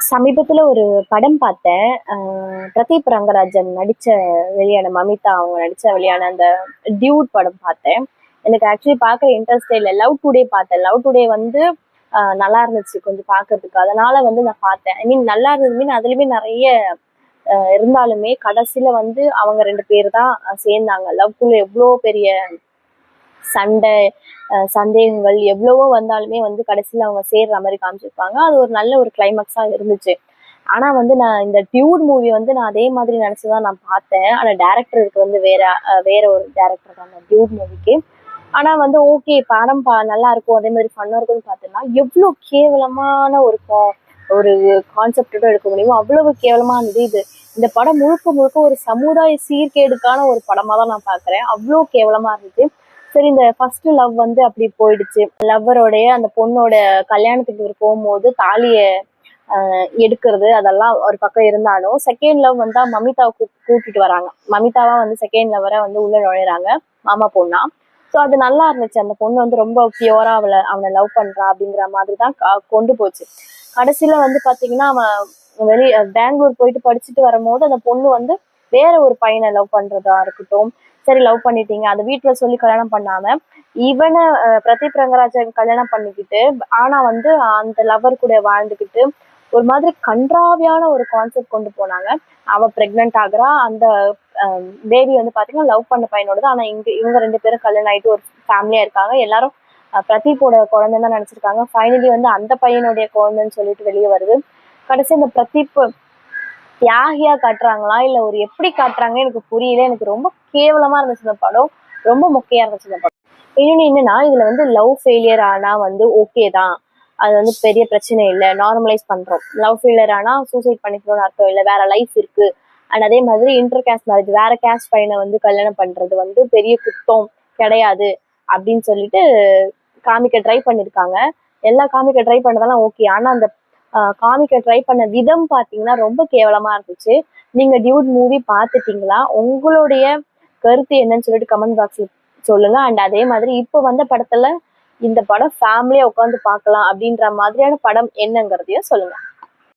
சமீபத்துல ஒரு படம் பார்த்தேன். பிரதீப் ரங்கராஜன் நடிச்ச வெளியான மமிதா அவங்க நடிச்ச வெளியான அந்த டியூட் படம் பார்த்தேன். எனக்கு ஆக்சுவலி பார்க்குற இன்ட்ரெஸ்டே இல்ல. லவ் டுடே பார்த்தேன். லவ் டுடே வந்து நல்லா இருந்துச்சு கொஞ்சம் பார்க்கறதுக்கு. அதனால வந்து நான் பார்த்தேன். ஐ மீன் நல்லா இருந்தது மீன் அதுலயுமே நெறைய இருந்தாலுமே கடைசியில வந்து அவங்க 2 பேர் தான் சேர்ந்தாங்க. லவ்க்குள்ள எவ்ளோ பெரிய சண்டை, சந்தேகங்கள் எவ்வளவோ வந்தாலுமே வந்து கடைசியில அவங்க சேர்ற மாரி காமிச்சிருப்பாங்க. அது ஒரு நல்ல ஒரு கிளைமாக்ஸா இருந்துச்சு. ஆனா வந்து நான் இந்த டியூட் மூவி வந்து நான் அதே மாதிரி நினைச்சு தான் நான் பார்த்தேன். ஆனா டைரக்டருக்கு வந்து வேற ஒரு டைரக்டர் தான் அந்த டியூட் மூவிக்கு. ஆனா வந்து ஓகே படம் நல்லா இருக்கும். அதே மாதிரி ஃபன்னா இருக்கும்னு பார்த்தேன்னா, எவ்ளோ கேவலமான ஒரு கான்செப்ட்டோட எடுக்க முடியுமோ அவ்வளவு கேவலமா இருந்தது இது. இந்த படம் முழுக்க முழுக்க ஒரு சமுதாய சீர்கேடுக்கான ஒரு படமா தான் நான் பார்க்குறேன். அவ்ளோ கேவலமா இருந்துச்சு. சரி இந்த ஃபர்ஸ்ட் லவ் வந்து அப்படி போயிடுச்சு. லவ்வரோடைய அந்த பொண்ணோட கல்யாணத்துக்கு இவர் போகும்போது தாலிய எடுக்கிறது அதெல்லாம் ஒரு பக்கம் இருந்தாலும், செகண்ட் லவ் வந்தா மமிதாவை கூட்டிட்டு வராங்க. மமிதாவா வந்து செகண்ட் லவ்வரா வந்து உள்ள நுழையிறாங்க மாமா பொண்ணா. ஸோ அது நல்லா இருந்துச்சு. அந்த பொண்ணு வந்து ரொம்ப பியூரா அவனை லவ் பண்றா அப்படிங்கிற மாதிரி தான் கொண்டு போச்சு. கடைசியில வந்து பாத்தீங்கன்னா அவன் பெங்களூர் போயிட்டு படிச்சுட்டு வரும்போது அந்த பொண்ணு வந்து வேற ஒரு பையனை லவ் பண்றதா இருக்கட்டும். சரி லவ் பண்ணிட்டீங்க அதை வீட்டுல சொல்லி கல்யாணம் பண்ணாம இவனை பிரதீப் ரங்கராஜன் கல்யாணம் பண்ணிக்கிட்டு ஆனா வந்து அந்த லவர் கூட வாழ்ந்துக்கிட்டு ஒரு மாதிரி கன்றாவியான ஒரு கான்செப்ட் கொண்டு போனாங்க. அவ பிரெக்னென்ட் ஆகுறா. அந்த பேபி வந்து பாத்தீங்கன்னா லவ் பண்ண பையனோட தான். ஆனா இவங்க 2 பேரும் கல்யாணம் ஆயிட்டு ஒரு ஃபேமிலியா இருக்காங்க. எல்லாரும் பிரதீப்போட குழந்தைன்னு தான் நினைச்சிருக்காங்க. ஃபைனலி வந்து அந்த பையனுடைய குழந்தைன்னு சொல்லிட்டு வெளியே வருது. கடைசி அந்த பிரதீப் தியாகியா காட்டுறாங்களா இல்ல ஒரு எப்படி காட்டுறாங்கன்னு எனக்கு புரியல. எனக்கு ரொம்ப கேவலமா இருந்துச்சு இந்த படம். ரொம்ப மொக்கையா இருந்துச்சு இந்த படம். இன்னொன்னு என்னன்னா இதுல வந்து லவ் ஃபெயிலியர் ஆனா வந்து ஓகே தான். அது வந்து பெரிய பிரச்சனை இல்லை. நார்மலைஸ் பண்றோம். லவ் ஃபெயிலியர் ஆனா சூசைட் பண்ணிக்கணும்னு அர்த்தம் இல்லை. வேற லைஃப் இருக்கு. அண்ட் அதே மாதிரி இன்டர் கேஸ்ட் மேரேஜ் வேற கேஸ்ட் பையனை வந்து கல்யாணம் பண்றது வந்து பெரிய குத்தம் கிடையாது அப்படின்னு சொல்லிட்டு காமிக்க ட்ரை பண்ணிருக்காங்க. எல்லாம் காமிக்க ட்ரை பண்ணதெல்லாம் ஓகே. ஆனா அந்த காமிக்க ட்ரை பண்ண விதம் பாத்தீங்கன்னா ரொம்ப கேவலமா இருந்துச்சு. நீங்க டியூட் மூவி பாத்துட்டீங்களா? உங்களுடைய கருத்து என்னன்னு சொல்லிட்டு கமெண்ட் பாக்ஸ்ல சொல்லுங்க. அண்ட் அதே மாதிரி இப்ப வந்த படத்துல இந்த படம் ஃபேமிலியா உட்காந்து பார்க்கலாம் அப்படின்ற மாதிரியான படம் என்னங்கிறதையும் சொல்லுங்க.